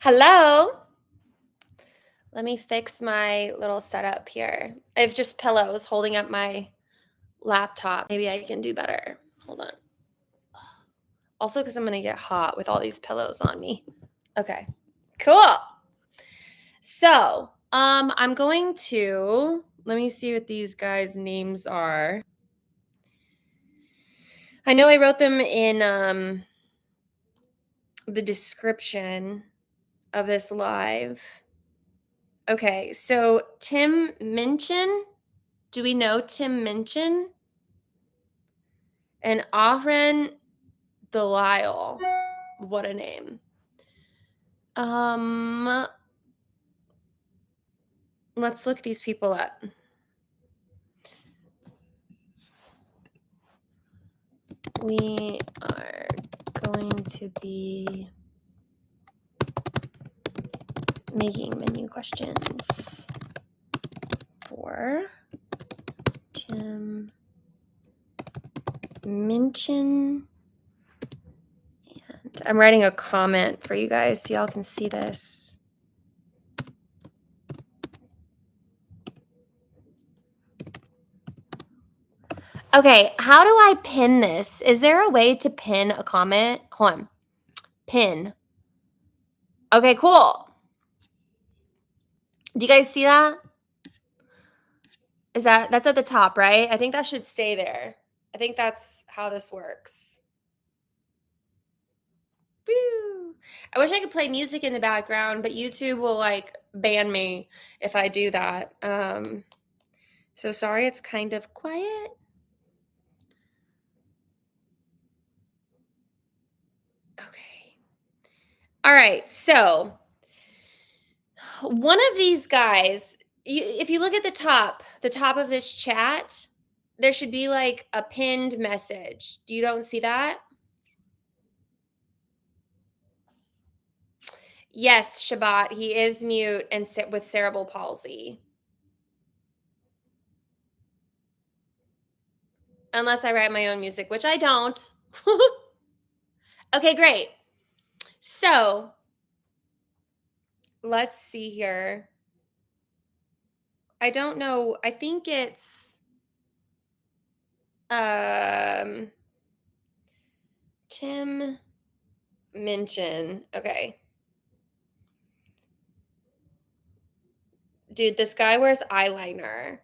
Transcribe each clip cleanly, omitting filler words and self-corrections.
Hello. Let me fix my little setup here. I have just pillows holding up my laptop. Maybe I can do better. Hold on. Also, because I'm going to get hot with all these pillows on me. Okay. Cool. So, I'm going to let me see what these guys' names are. I know I wrote them in the description of this live. Okay, so Tim Minchin. Do we know Tim Minchin? And Ahen Belial. What a name. Um, let's look these people up. We are going to be making menu questions for Tim Minchin. And I'm writing a comment for you guys so y'all can see this. Okay, how do I pin this? Is there a way to pin a comment? Hold on. Pin. Okay, cool. Do you guys see that? That's at the top, right? I think that should stay there. I think that's how this works. Woo! I wish I could play music in the background, but YouTube will like ban me if I do that. So sorry it's kind of quiet. Okay. All right. So one of these guys, if you look at the top of this chat, there should be like a pinned message. You don't see that? Yes, Shabbat, he is mute and with cerebral palsy. Unless I write my own music, which I don't. Okay, great. So, let's see here. I don't know. I think it's Tim Minchin. Okay. Dude, this guy wears eyeliner.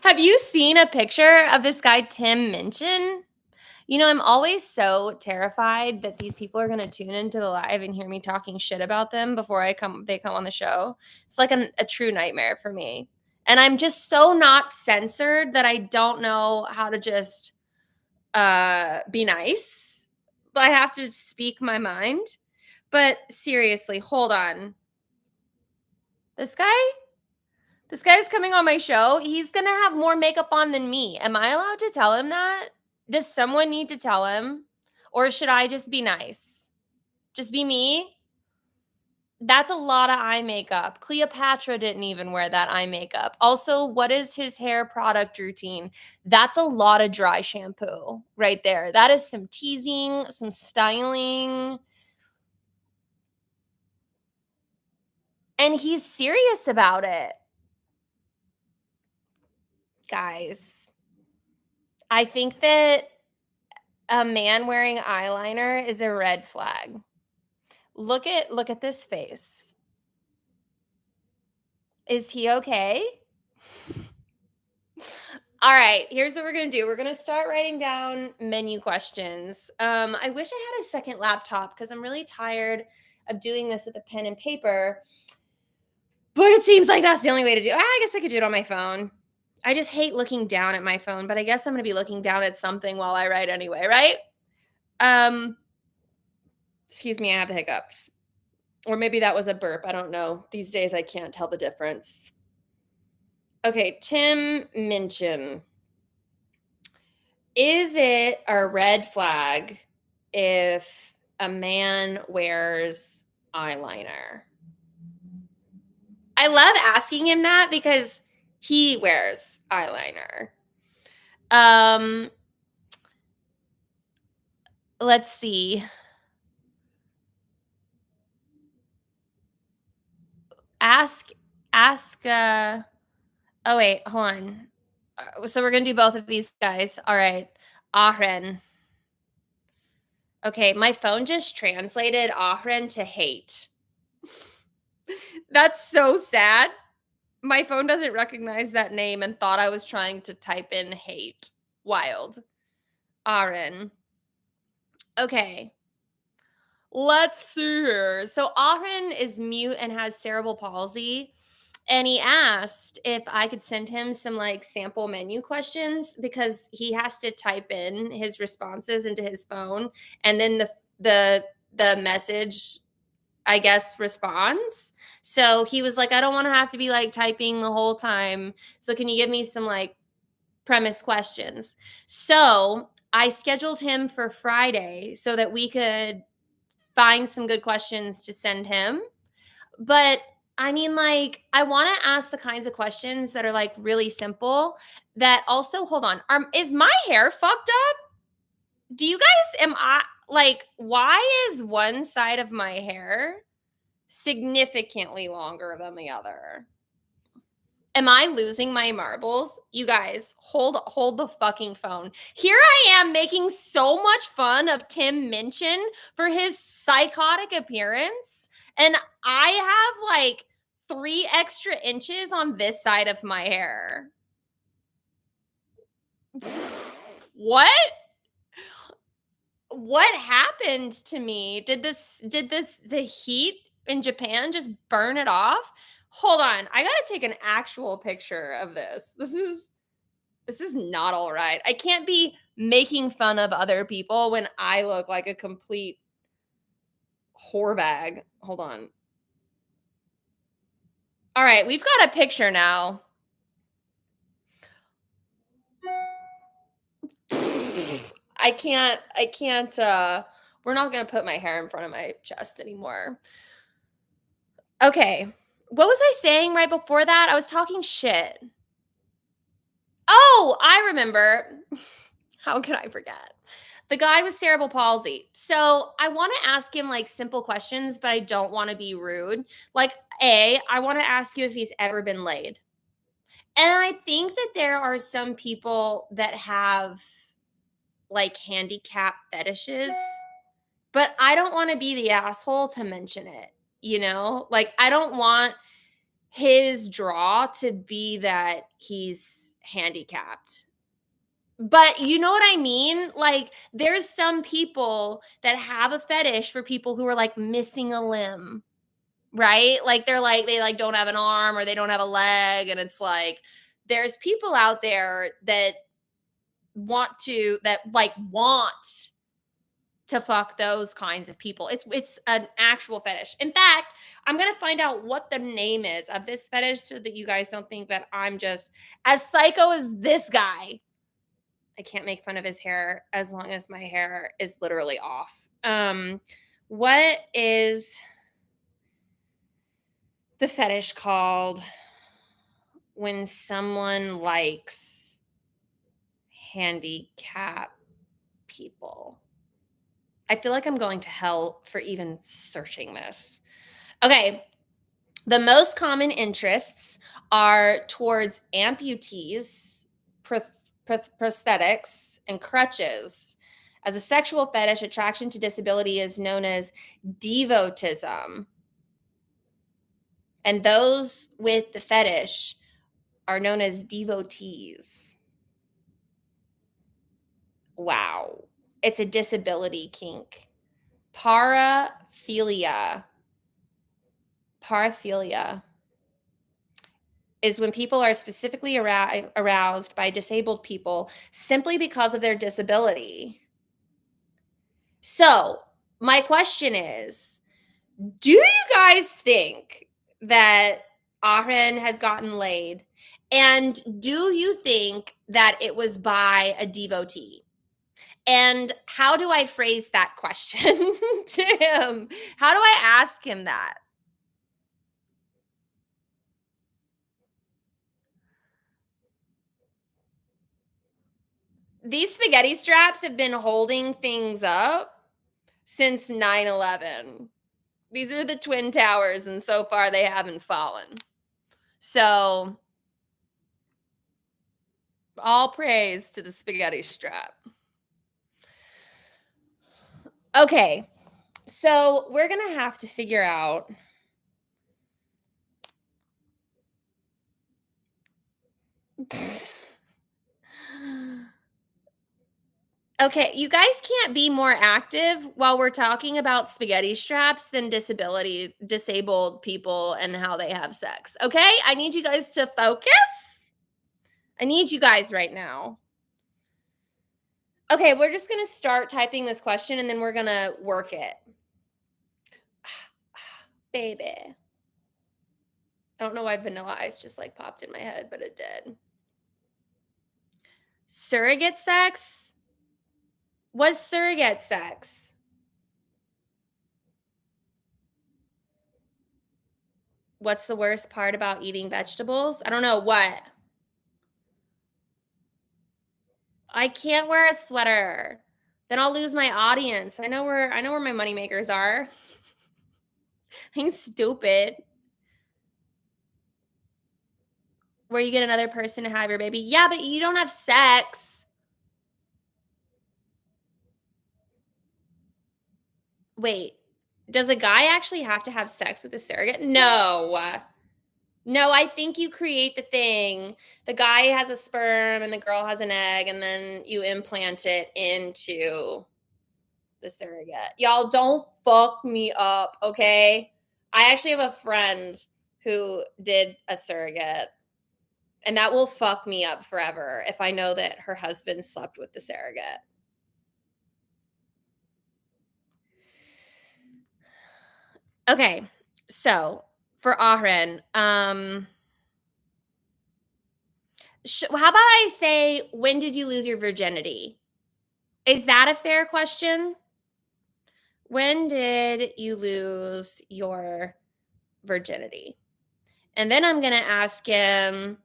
Have you seen a picture of this guy, Tim Minchin? You know, I'm always so terrified that these people are going to tune into the live and hear me talking shit about them before they come on the show. It's like a true nightmare for me. And I'm just so not censored that I don't know how to just be nice. I have to speak my mind. But seriously, hold on. This guy is coming on my show. He's going to have more makeup on than me. Am I allowed to tell him that? Does someone need to tell him? Or should I just be nice? Just be me? That's a lot of eye makeup. Cleopatra didn't even wear that eye makeup. Also, what is his hair product routine? That's a lot of dry shampoo right there. That is some teasing, some styling. And he's serious about it. Guys, I think that a man wearing eyeliner is a red flag. Look at this face. Is he okay? All right, here's what we're gonna do. We're gonna start writing down menu questions. I wish I had a second laptop because I'm really tired of doing this with a pen and paper. But it seems like that's the only way to do it. I guess I could do it on my phone. I just hate looking down at my phone, but I guess I'm gonna be looking down at something while I write anyway, right? Um, excuse me, I have the hiccups. Or maybe that was a burp. I don't know. These days I can't tell the difference. Okay, Tim Minchin. Is it a red flag if a man wears eyeliner? I love asking him that because he wears eyeliner. Let's see. ask ask oh wait, hold on. So we're gonna do both of these guys. All right. Ahen. Okay, my phone just translated Ahren to hate. That's so sad. My phone doesn't recognize that name and thought I was trying to type in hate. Wild. Ahren. Okay. Let's see here. So Ahren is mute and has cerebral palsy. And he asked if I could send him some like sample menu questions because he has to type in his responses into his phone and then the message I guess responds. So he was like, I don't want to have to be like typing the whole time. So can you give me some like premise questions? So I scheduled him for Friday so that we could find some good questions to send him. But I mean, like, I want to ask the kinds of questions that are like really simple. That also, hold on, is my hair fucked up? Do you guys, am I like, why is one side of my hair significantly longer than the other? Am I losing my marbles? You guys, hold the fucking phone. Here I am making so much fun of Tim Minchin for his psychotic appearance, and I have like 3 extra inches on this side of my hair. What? What happened to me? Did this the heat in Japan just burn it off? Hold on. I got to take an actual picture of this. This is not all right. I can't be making fun of other people when I look like a complete whore bag. Hold on. All right, we've got a picture now. I can't we're not going to put my hair in front of my chest anymore. Okay. What was I saying right before that? I was talking shit. Oh, I remember. How could I forget? The guy with cerebral palsy. So I want to ask him like simple questions, but I don't want to be rude. Like, I want to ask you if he's ever been laid. And I think that there are some people that have like handicap fetishes, but I don't want to be the asshole to mention it, you know? Like, I don't want his draw to be that he's handicapped. But you know what I mean? Like, there's some people that have a fetish for people who are like missing a limb, right? Like, they like don't have an arm or they don't have a leg. And it's like, there's people out there that want to fuck those kinds of people. It's an actual fetish. In fact, I'm gonna find out what the name is of this fetish so that you guys don't think that I'm just as psycho as this guy. I can't make fun of his hair as long as my hair is literally off. What is the fetish called when someone likes handicap people? I feel like I'm going to hell for even searching this. Okay. The most common interests are towards amputees, prosthetics, and crutches. As a sexual fetish, attraction to disability is known as devotism. And those with the fetish are known as devotees. Wow. It's a disability kink. Paraphilia. Paraphilia is when people are specifically aroused by disabled people simply because of their disability. So, my question is, do you guys think that Ahren has gotten laid? And do you think that it was by a devotee? And how do I phrase that question to him? How do I ask him that? These spaghetti straps have been holding things up since 9/11. These are the Twin Towers, and so far they haven't fallen. So, all praise to the spaghetti strap. Okay, so we're gonna have to figure out. Okay, you guys can't be more active while we're talking about spaghetti straps than disabled people and how they have sex. Okay? I need you guys to focus. I need you guys right now. Okay, we're just going to start typing this question and then we're going to work it. Baby. I don't know why vanilla ice just like popped in my head, but it did. Surrogate sex? What's surrogate sex? What's the worst part about eating vegetables? I don't know. What? I can't wear a sweater. Then I'll lose my audience. I know where my moneymakers are. I'm stupid. Where you get another person to have your baby. Yeah, but you don't have sex. Wait, does a guy actually have to have sex with a surrogate? No. No, I think you create the thing. The guy has a sperm and the girl has an egg, and then you implant it into the surrogate. Y'all don't fuck me up, okay? I actually have a friend who did a surrogate, and that will fuck me up forever if I know that her husband slept with the surrogate. Okay, so for Ahen, how about I say, when did you lose your virginity? Is that a fair question? When did you lose your virginity? And then I'm going to ask him,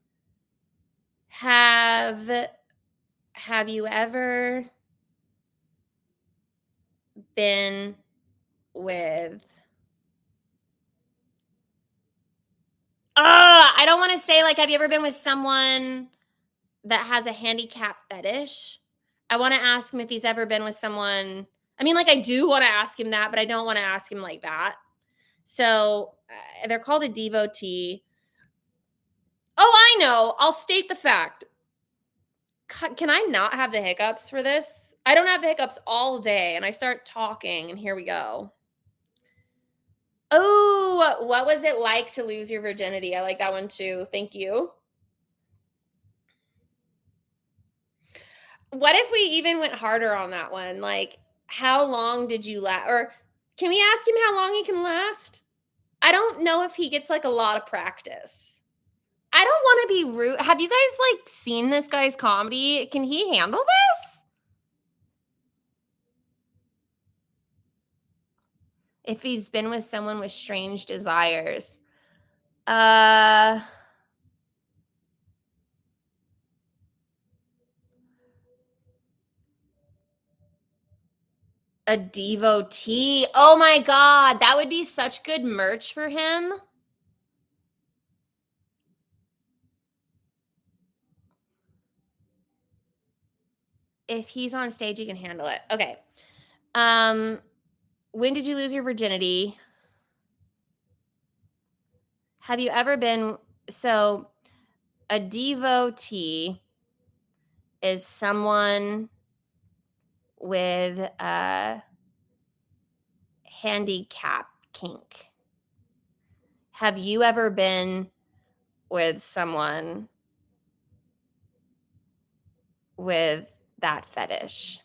have you ever been with I don't want to say, like, have you ever been with someone that has a handicap fetish? I want to ask him if he's ever been with someone. I mean, like, I do want to ask him that, but I don't want to ask him like that. So they're called a devotee. Oh, I know. I'll state the fact. Can I not have the hiccups for this? I don't have the hiccups all day, and I start talking, and here we go. Oh, what was it like to lose your virginity? I like that one too. Thank you. What if we even went harder on that one? Like, how long did you last? Or can we ask him how long he can last? I don't know if he gets like a lot of practice. I don't want to be rude. Have you guys like seen this guy's comedy? Can he handle this? If he's been with someone with strange desires. Uh a devotee. Oh my god, that would be such good merch for him. If he's on stage, he can handle it. Okay. When did you lose your virginity? Have you ever been so a devotee is someone with a handicap kink. Have you ever been with someone with that fetish?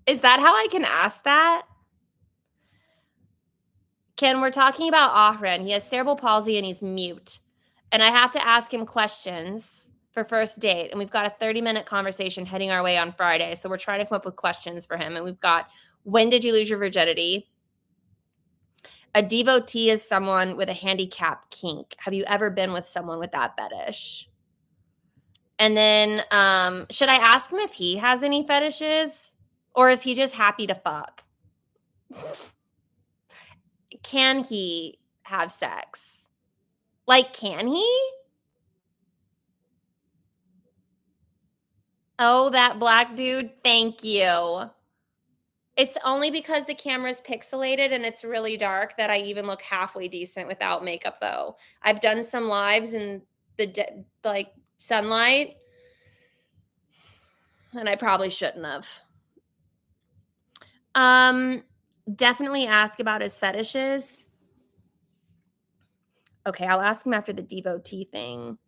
Is that how I can ask that? Ken, we're talking about Ahren. He has cerebral palsy and he's mute. And I have to ask him questions for first date. And we've got a 30-minute conversation heading our way on Friday. So we're trying to come up with questions for him. And we've got, when did you lose your virginity? A devotee is someone with a handicap kink. Have you ever been with someone with that fetish? And then should I ask him if he has any fetishes? Or is he just happy to fuck? Can he have sex? Like, can he? Oh, that black dude, thank you. It's only because the camera's pixelated and it's really dark that I even look halfway decent without makeup, though. I've done some lives in the like sunlight, and I probably shouldn't have. Um, Definitely ask about his fetishes. Okay, I'll ask him after the devotee thing.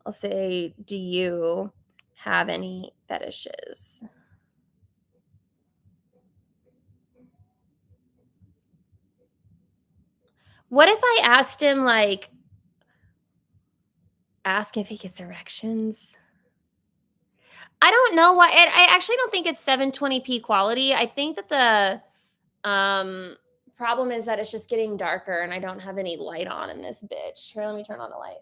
I'll say, "Do you have any fetishes?" What if I asked him, like, ask if he gets erections? I don't know why. I actually don't think it's 720p quality. I think that the problem is that it's just getting darker and I don't have any light on in this bitch. Here, let me turn on the light.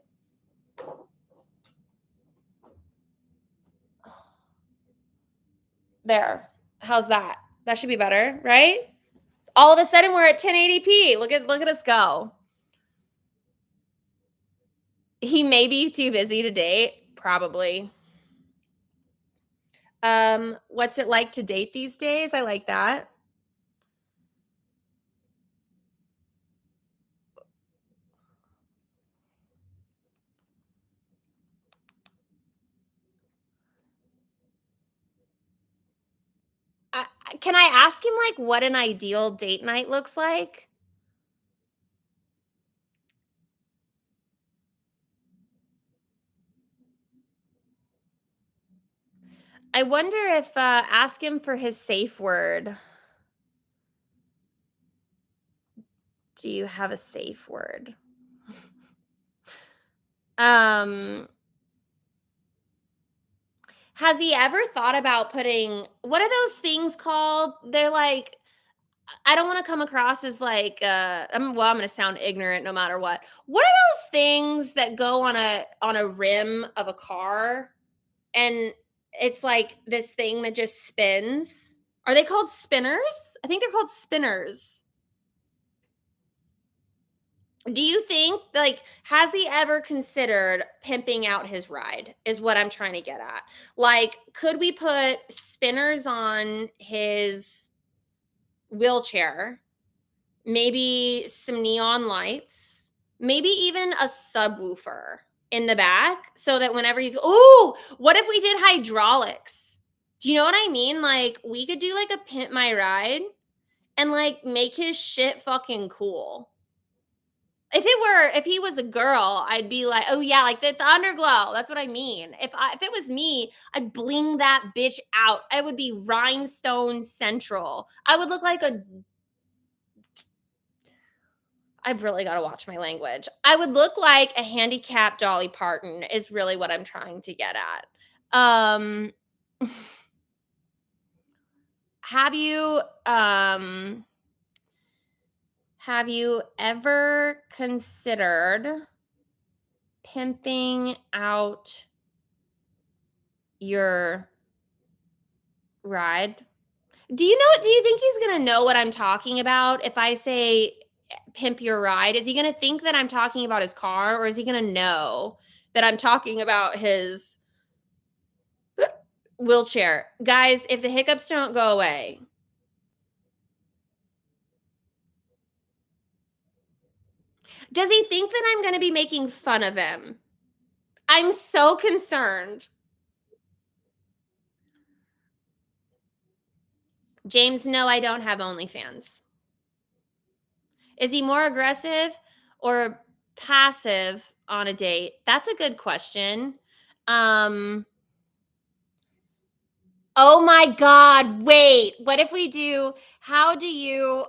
There. How's that? That should be better, right? All of a sudden we're at 1080p. Look at us go. He may be too busy to date, probably. What's it like to date these days? I like that. Can I ask him like what an ideal date night looks like? I wonder if ask him for his safe word. Do you have a safe word? Um, has he ever thought about putting what are those things called? They're like I don't want to come across as like I'm going to sound ignorant no matter what. What are those things that go on a rim of a car and it's like this thing that just spins? Are they called spinners? I think they're called spinners. Do you think like has he ever considered pimping out his ride is what I'm trying to get at. Like could we put spinners on his wheelchair, maybe some neon lights, maybe even a subwoofer in the back so that whenever he's oh, what if we did hydraulics? Do you know what I mean? Like we could do like a pimp my ride and like make his shit fucking cool. If he was a girl, I'd be like, "Oh yeah, like the underglow." That's what I mean. If it was me, I'd bling that bitch out. I would be rhinestone central. I would look like a I've really got to watch my language. I would look like a handicapped Dolly Parton is really what I'm trying to get at. Have you um have you ever considered pimping out your ride? Do you think he's going to know what I'm talking about if I say pimp your ride? Is he going to think that I'm talking about his car or is he going to know that I'm talking about his wheelchair? Guys, if the hiccups don't go away, does he think that I'm going to be making fun of him? I'm so concerned. James, no, I don't have OnlyFans. Is he more aggressive or passive on a date? That's a good question. Um, oh my God, wait. What if we do, how do you,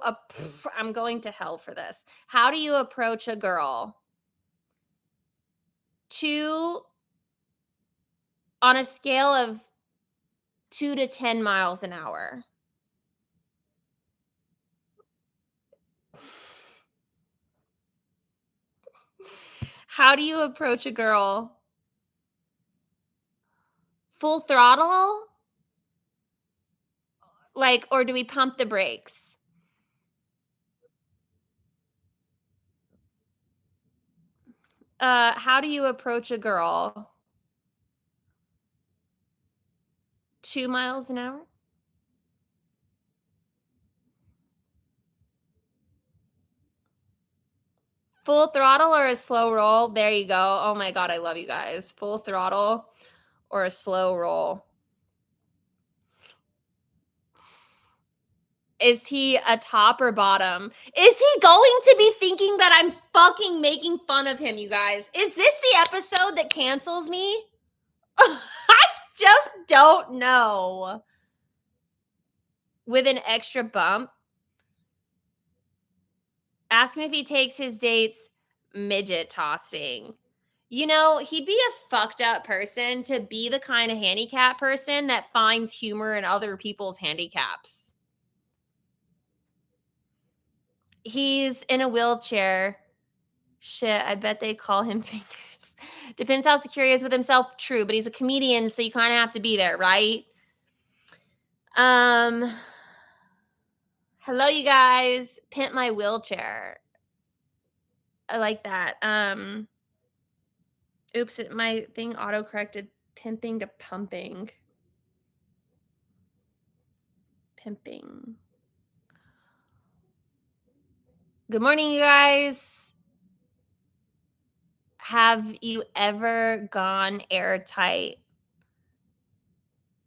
I'm going to hell for this. How do you approach a girl to, on a scale of 2 to 10 miles an hour? How do you approach a girl? Full throttle? Like, or do we pump the brakes? How do you approach a girl? 2 miles an hour? Full throttle or a slow roll? There you go. Oh my god, I love you guys. Full throttle or a slow roll? Is he a top or bottom? Is he going to be thinking that I'm fucking making fun of him, you guys? Is this the episode that cancels me? I just don't know. With an extra bump? Ask him if he takes his dates midget tossing. You know, he'd be a fucked up person to be the kind of handicap person that finds humor in other people's handicaps. He's in a wheelchair. Shit, I bet they call him fingers. Depends how secure he is with himself. True, but he's a comedian, so you kind of have to be there, right? Um, hello, you guys. Pimp my wheelchair. I like that. Oops, my thing auto corrected pimping to pumping. Pimping. Good morning, you guys. Have you ever gone airtight?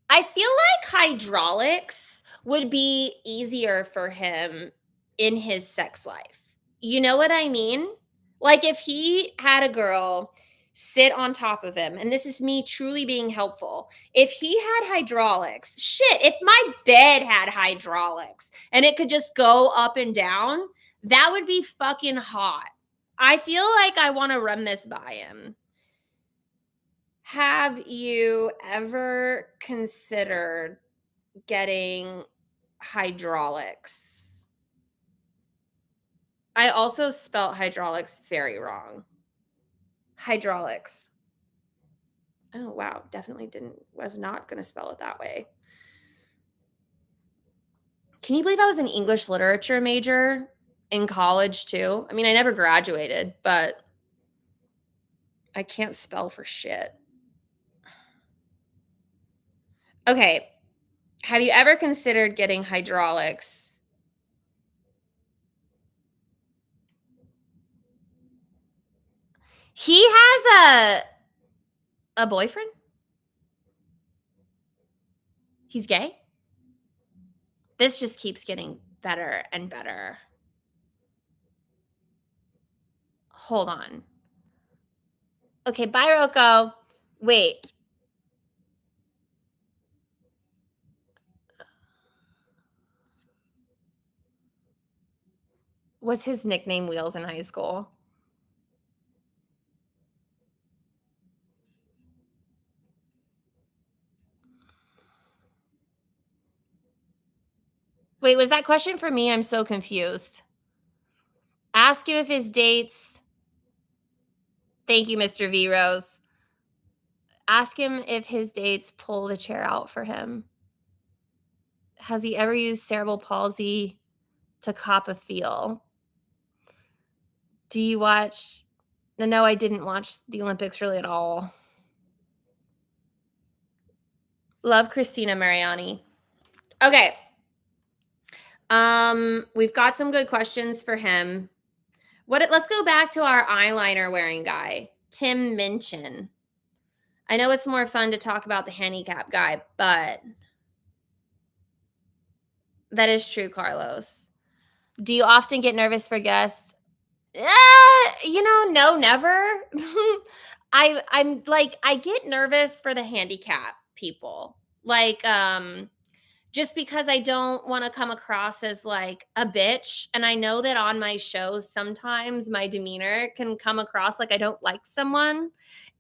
I feel like hydraulics would be easier for him in his sex life. You know what I mean? Like if he had a girl sit on top of him, and this is me truly being helpful. If he had hydraulics, shit, if my bed had hydraulics and it could just go up and down, that would be fucking hot. I feel like I want to run this by him. Have you ever considered getting hydraulics? I also spelt hydraulics very wrong. Hydraulics. Oh, wow. Definitely was not going to spell it that way. Can you believe I was an English literature major in college too? I mean, I never graduated, but I can't spell for shit. Okay. Have you ever considered getting hydraulics? He has a boyfriend? He's gay? This just keeps getting better and better. Hold on. Okay, bye, Rocco. Wait. Was his nickname Wheels in high school? Wait, was that question for me? I'm so confused. Ask him if his dates. Thank you, Mr. V Rose. Ask him if his dates pull the chair out for him. Has he ever used cerebral palsy to cop a feel? Do you watch? No, I didn't watch the Olympics really at all. Love Christina Mariani. Okay. We've got some good questions for him. Let's go back to our eyeliner wearing guy, Tim Minchin. I know it's more fun to talk about the handicap guy, but that is true, Carlos. Do you often get nervous for guests? No, never. I'm like I get nervous for the handicap people. Like just because I don't want to come across as like a bitch. And I know that on my shows, sometimes my demeanor can come across like I don't like someone.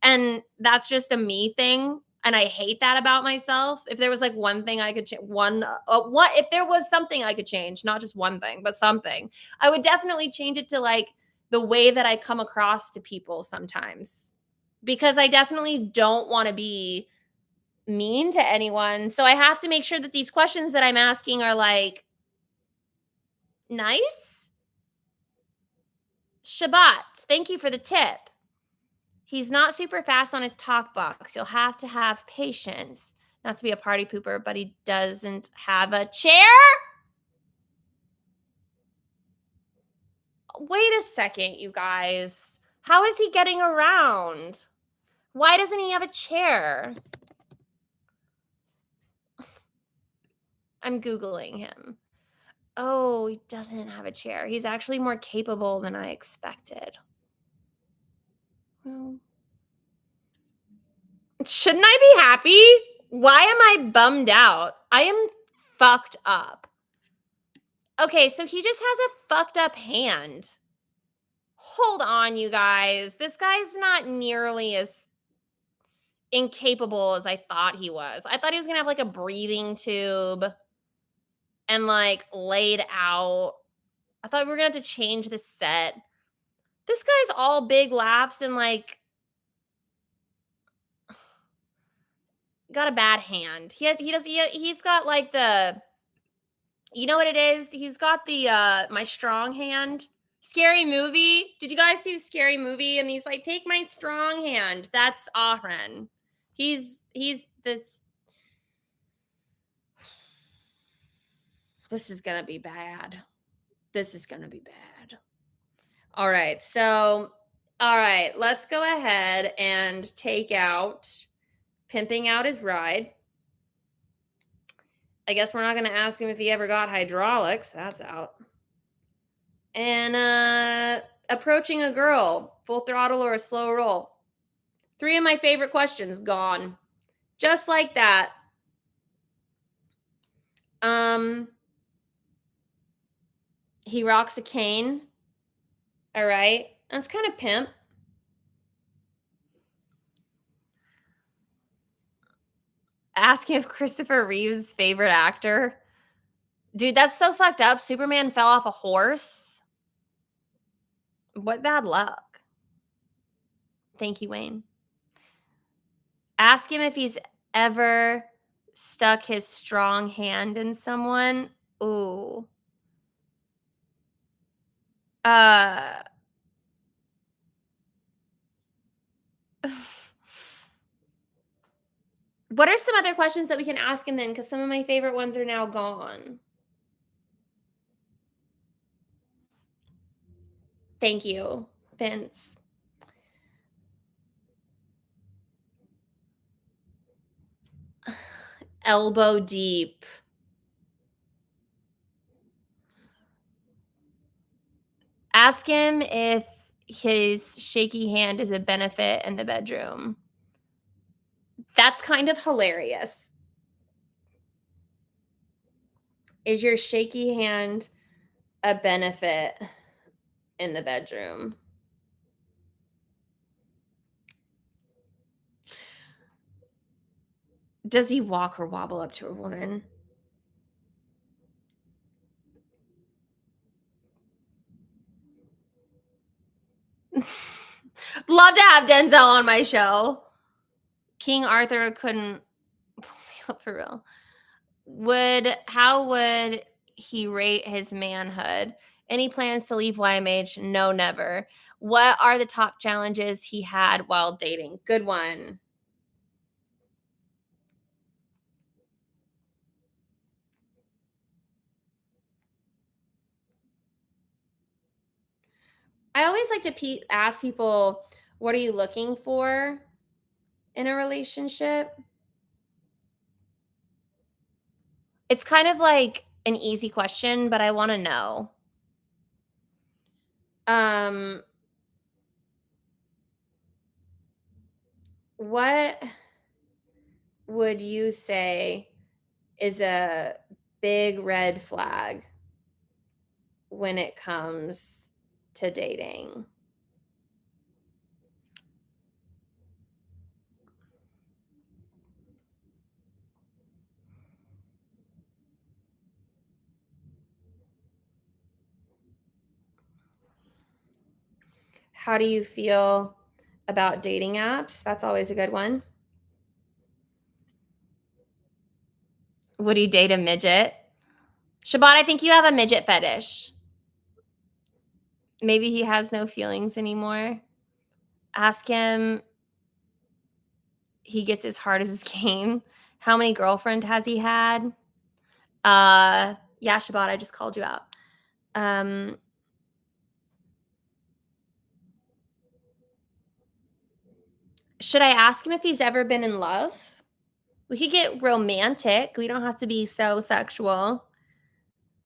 And that's just a me thing. And I hate that about myself. If there was like one thing I could change, if there was something I could change, not just one thing, but something, I would definitely change it to like the way that I come across to people sometimes. Because I definitely don't want to be mean to anyone. So I have to make sure that these questions that I'm asking are like nice. Shabbat, thank you for the tip. He's not super fast on his talk box. You'll have to have patience. Not to be a party pooper, but he doesn't have a chair? Wait a second, you guys. How is he getting around? Why doesn't he have a chair? I'm Googling him. Oh, he doesn't have a chair. He's actually more capable than I expected. Well, shouldn't I be happy? Why am I bummed out? I am fucked up. Okay, so he just has a fucked up hand. Hold on, you guys. This guy's not nearly as incapable as I thought he was. I thought he was gonna have like a breathing tube and like laid out. I thought we were gonna have to change the set. This guy's all big laughs and like got a bad hand. He's got like the, you know what it is? He's got the my strong hand. Scary Movie. Did you guys see Scary Movie? And he's like, take my strong hand. That's Ahen. He's this. This is gonna be bad. This is gonna be bad. All right. So, all right, let's go ahead and take out pimping out his ride. I guess we're not gonna ask him if he ever got hydraulics. That's out. And approaching a girl, full throttle or a slow roll. 3 of my favorite questions gone. Just like that. He rocks a cane. All right. That's kind of pimp. Asking if Christopher Reeve's favorite actor. Dude, that's so fucked up. Superman fell off a horse. What bad luck. Thank you, Wayne. Ask him if he's ever stuck his strong hand in someone. Ooh. Uh What are some other questions that we can ask him then? Because some of my favorite ones are now gone. Thank you, Vince. Elbow deep. Ask him if his shaky hand is a benefit in the bedroom. That's kind of hilarious. Is your shaky hand a benefit in the bedroom? Does he walk or wobble up to a woman? Love to have Denzel on my show. King Arthur couldn't pull me up for real. How would he rate his manhood? Any plans to leave YMH? No, never. What are the top challenges he had while dating? Good one. I always like to ask people, what are you looking for in a relationship? It's kind of like an easy question, but I want to know. Um, what would you say is a big red flag when it comes to dating? How do you feel about dating apps? That's always a good one. Would he date a midget? Shabbat, I think you have a midget fetish. Maybe he has no feelings anymore. Ask him he gets as hard as his cane. How many girlfriend has he had? Yeah, Shabbat, I just called you out. Um, should I ask him if he's ever been in love? We could get romantic. We don't have to be so sexual.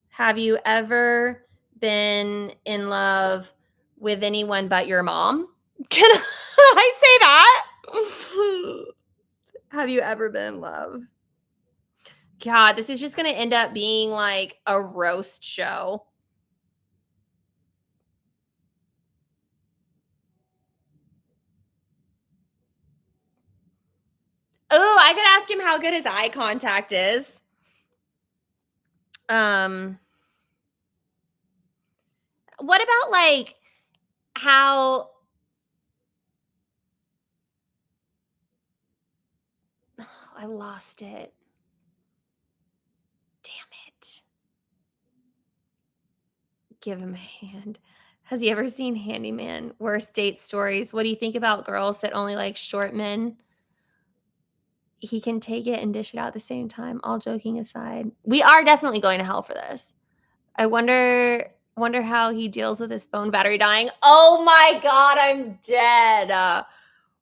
Have you ever been in love with anyone but your mom? Can I say that? Have you ever been in love? God, this is just going to end up being like a roast show. Oh, I could ask him how good his eye contact is. Um, what about like how I lost it. Damn it. Give him a hand. Has he ever seen Handyman? Worst date stories. What do you think about girls that only like short men? He can take it and dish it out at the same time. All joking aside, we are definitely going to hell for this. I wonder how he deals with his phone battery dying. Oh my god, I'm dead.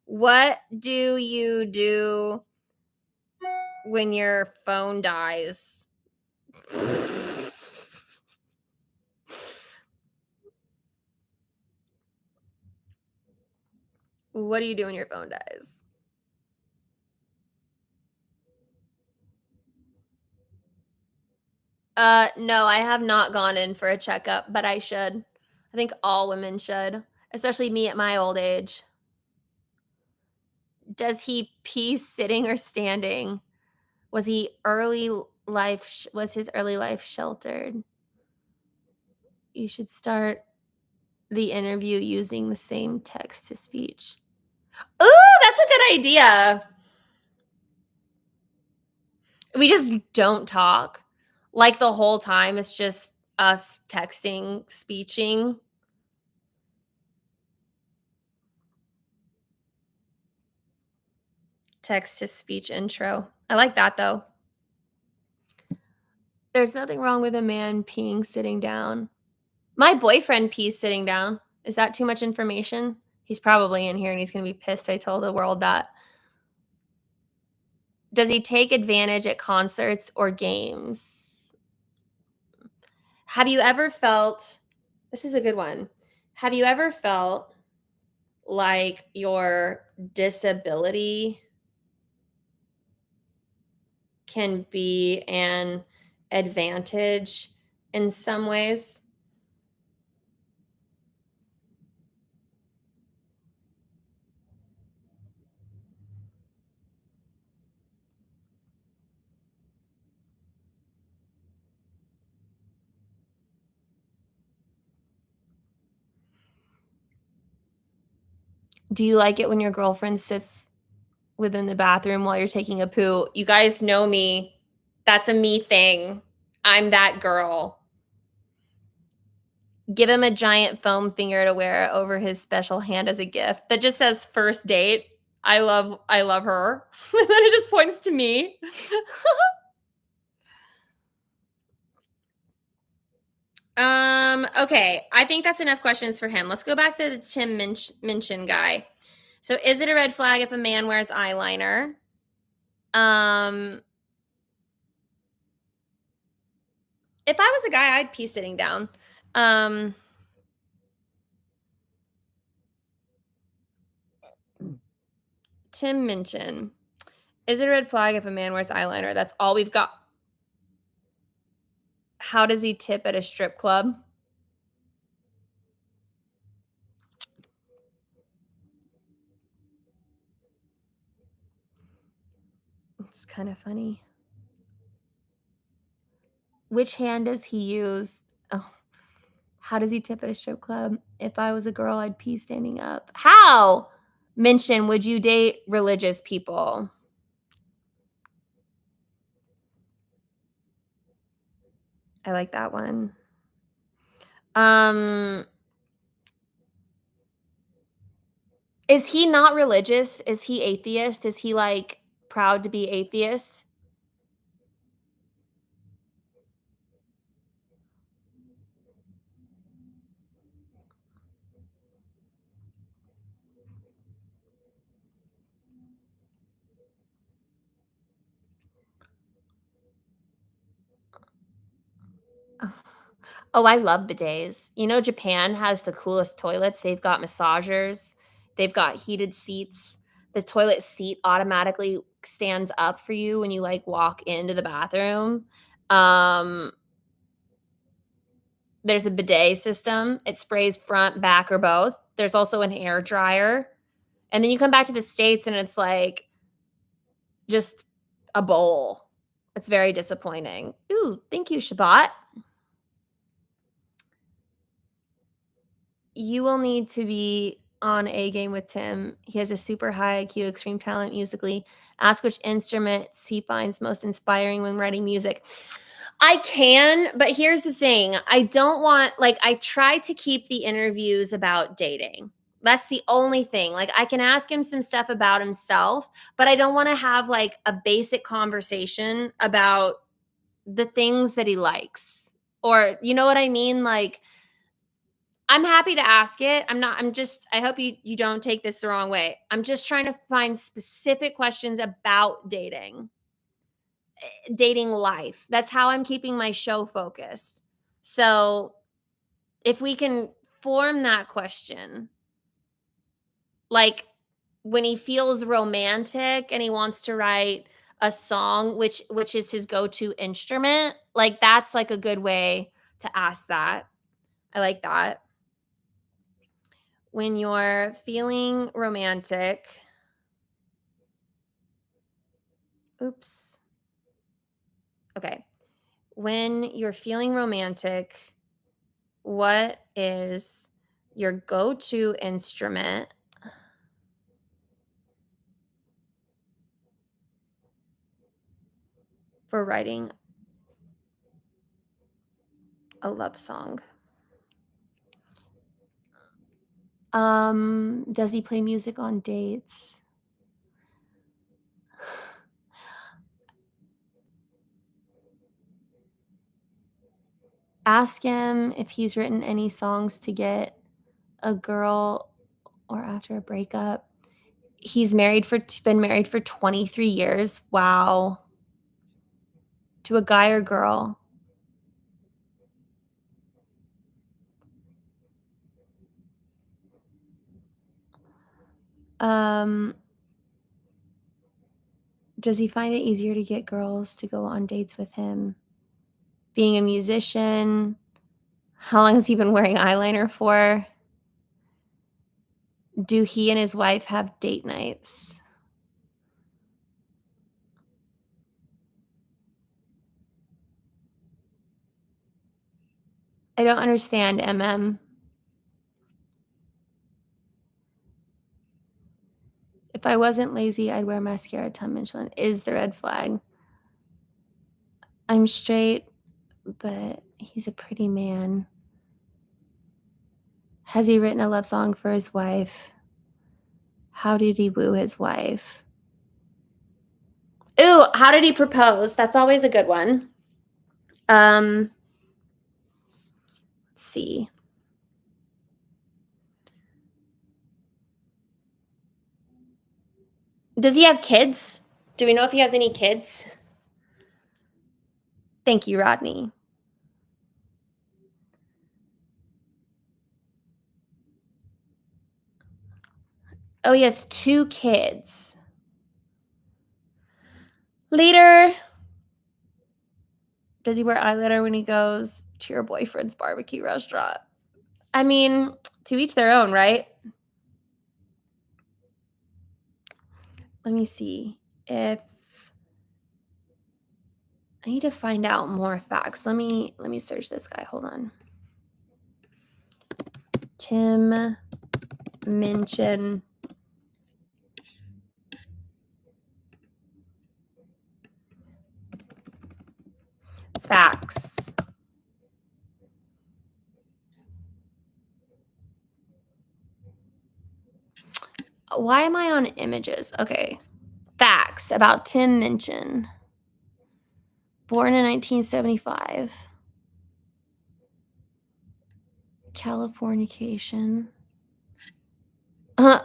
What do you do when your phone dies? What do you do when your phone dies? No, I have not gone in for a checkup, but I should. I think all women should, especially me at my old age. Does he pee sitting or standing? Was his early life sheltered? You should start the interview using the same text to speech. Ooh, that's a good idea. We just don't talk. Like the whole time it's just us texting, speeching. Text to speech intro. I like that though. There's nothing wrong with a man peeing sitting down. My boyfriend pees sitting down. Is that too much information? He's probably in here and he's going to be pissed I told the world that. Does he take advantage at concerts or games? Have you ever felt this is a good one. Have you ever felt like your disability can be an advantage in some ways? Do you like it when your girlfriend sits within the bathroom while you're taking a poo? You guys know me. That's a me thing. I'm that girl. Give him a giant foam finger to wear over his special hand as a gift that just says first date. I love her. And then it just points to me. Okay. I think that's enough questions for him. Let's go back to the Tim Minchin guy. So is it a red flag if a man wears eyeliner? Um, if I was a guy, I'd pee sitting down. Um, Tim Minchin. Is it a red flag if a man wears eyeliner? That's all we've got. How does he tip at a strip club? It's kind of funny. Which hand does he use? Oh, how does he tip at a strip club? If I was a girl, I'd pee standing up. How? Mention, would you date religious people? I like that one. Um, is he not religious? Is he atheist? Is he, like, proud to be atheist? Oh, I love bidets. You know, Japan has the coolest toilets. They've got massagers, they've got heated seats. The toilet seat automatically stands up for you when you, like, walk into the bathroom. Um, there's a bidet system. It sprays front, back, or both. There's also an air dryer. And then you come back to the States and it's like just a bowl. It's very disappointing. Ooh, thank you, Shabbat. You will need to be on A game with Tim. He has a super high IQ, extreme talent musically. Ask which instruments he finds most inspiring when writing music. I can, but here's the thing. I don't want, like, I try to keep the interviews about dating. That's the only thing. Like, I can ask him some stuff about himself, but I don't want to have like a basic conversation about the things that he likes. Or, you know what I mean? Like, I'm happy to ask it. I hope you don't take this the wrong way. I'm just trying to find specific questions about dating life. That's how I'm keeping my show focused. So, if we can form that question, like when he feels romantic and he wants to write a song which is his go-to instrument, like that's like a good way to ask that. I like that. When you're feeling romantic, oops. Okay. When you're feeling romantic, what is your go-to instrument for writing a love song? Does he play music on dates? Ask him if he's written any songs to get a girl or after a breakup. He's been married for 23 years. Wow. To a guy or girl. Um, does he find it easier to get girls to go on dates with him? Being a musician, how long has he been wearing eyeliner for? Do he and his wife have date nights? I don't understand, MM. If I wasn't lazy, I'd wear mascara. Tom Minchin is the red flag. I'm straight, but he's a pretty man. Has he written a love song for his wife? How did he woo his wife? Ooh, how did he propose? That's always a good one. Let's see. Does he have kids? Do we know if he has any kids? Thank you, Rodney. Oh, he has 2 kids. Later. Does he wear eyeliner when he goes to your boyfriend's barbecue restaurant? I mean, to each their own, right? Let me see if I need to find out more facts. Let me search this guy. Hold on. Tim Minchin. Facts. Why am I on images? Okay. Facts about Tim Minchin. Born in 1975. Californication. Uh,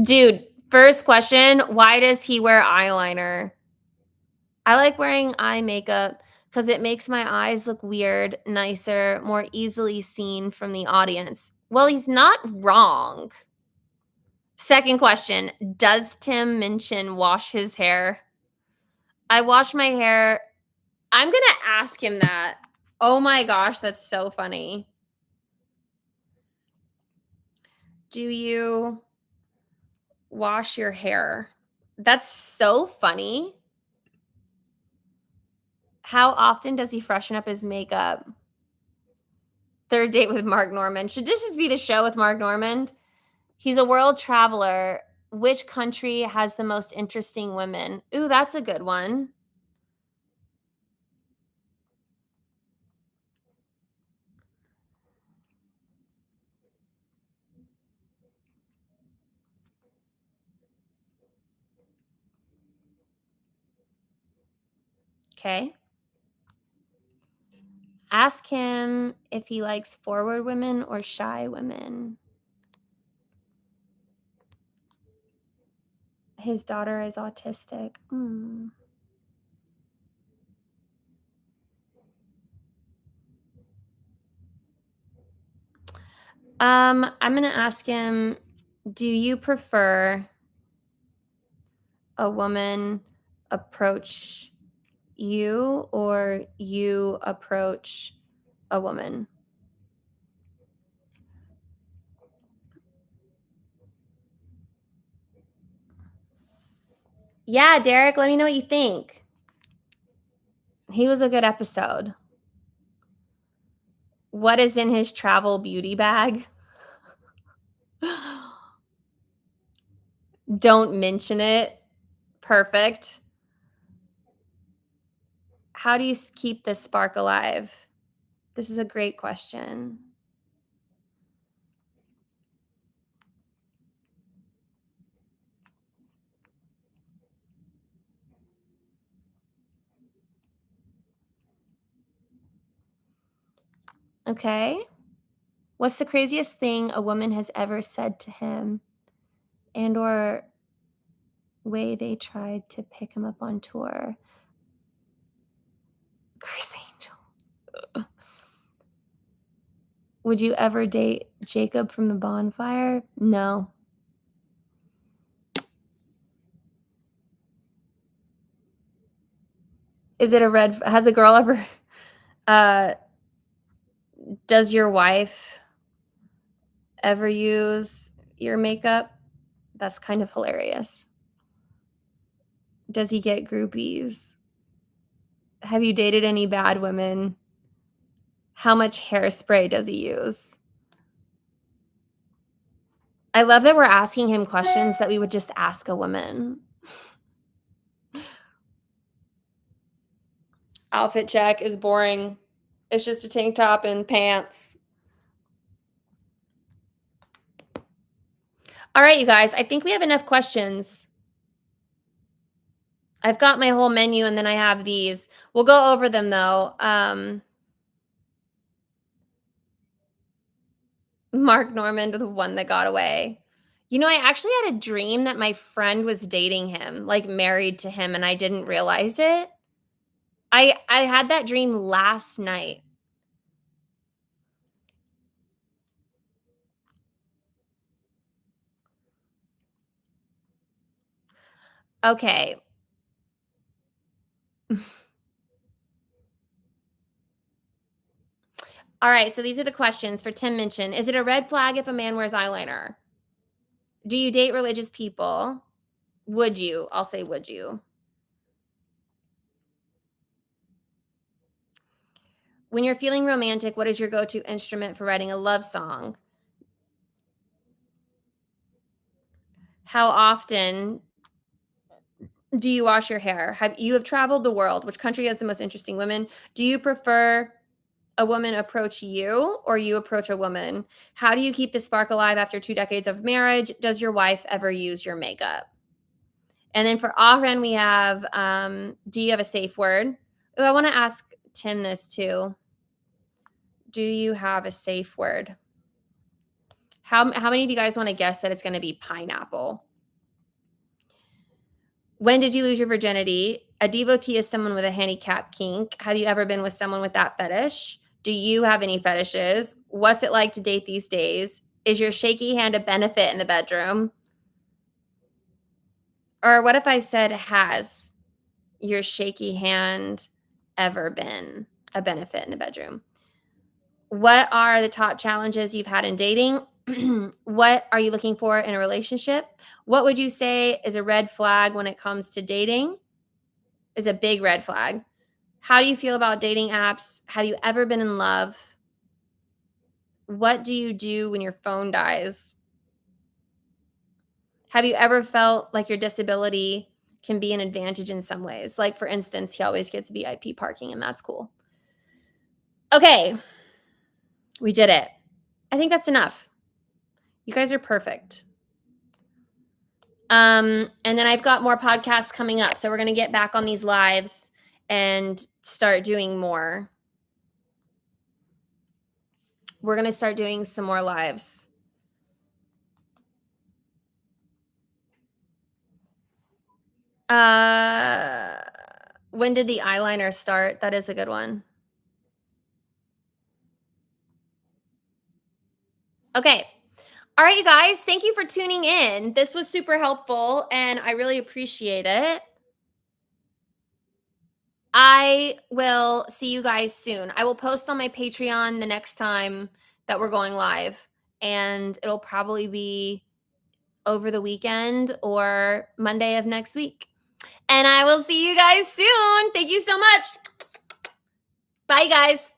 Dude, first question, why does he wear eyeliner? I like wearing eye makeup because it makes my eyes look weird, nicer, more easily seen from the audience. Well, he's not wrong. Second question, does Tim Minchin wash his hair? I wash my hair. I'm going to ask him that. Oh my gosh, that's so funny. Do you wash your hair? That's so funny. How often does he freshen up his makeup? Third date with Mark Norman. Should this just be the show with Mark Norman? He's a world traveler. Which country has the most interesting women? Ooh, that's a good one. Okay. Ask him if he likes forward women or shy women. His daughter is autistic. I'm gonna ask him, do you prefer a woman approach you or you approach a woman? Yeah, Derek, let me know what you think. He was a good episode. What is in his travel beauty bag? Don't mention it. Perfect. How do you keep this spark alive? This is a great question. Okay. What's the craziest thing a woman has ever said to him and or way they tried to pick him up on tour? Chris Angel. Would you ever date Jacob from the bonfire? No. Is it a red has a girl ever uh does your wife ever use your makeup? That's kind of hilarious. Does he get groupies? Have you dated any bad women? How much hairspray does he use? I love that we're asking him questions that we would just ask a woman. Outfit check is boring. It's just a tank top and pants. All right, you guys, I think we have enough questions. I've got my whole menu and then I have these. We'll go over them though. Mark Norman, the one that got away. You know, I actually had a dream that my friend was dating him, like married to him, and I didn't realize it. I had that dream last night. Okay. All right, so these are the questions for Tim Minchin. Is it a red flag if a man wears eyeliner? Do you date religious people? Would you? I'll say would you. When you're feeling romantic, what is your go-to instrument for writing a love song? How often do you wash your hair? Have traveled the world? Which country has the most interesting women? Do you prefer a woman approach you or you approach a woman? How do you keep the spark alive after 2 decades of marriage? Does your wife ever use your makeup? And then for Ahen, we have, do you have a safe word? Oh, I want to ask Tim this too. Do you have a safe word? How many of you guys want to guess that it's going to be pineapple? When did you lose your virginity? A devotee is someone with a handicap kink. Have you ever been with someone with that fetish? Do you have any fetishes? What's it like to date these days? Is your shaky hand a benefit in the bedroom? Or what if I said, has your shaky hand ever been a benefit in the bedroom? What are the top challenges you've had in dating? What are you looking for in a relationship? What would you say is a red flag when it comes to dating? Is a big red flag. How do you feel about dating apps? Have you ever been in love? What do you do when your phone dies? Have you ever felt like your disability can be an advantage in some ways? Like, for instance, he always gets VIP parking, and that's cool. Okay, we did it. I think that's enough. You guys are perfect. And then I've got more podcasts coming up. So we're going to get back on these lives and start doing more. We're going to start doing some more lives. When did the eyeliner start? That is a good one. Okay. All right, you guys, thank you for tuning in. This was super helpful and I really appreciate it. I will see you guys soon. I will post on my Patreon the next time that we're going live, and it'll probably be over the weekend or Monday of next week. And I will see you guys soon. Thank you so much. Bye, guys.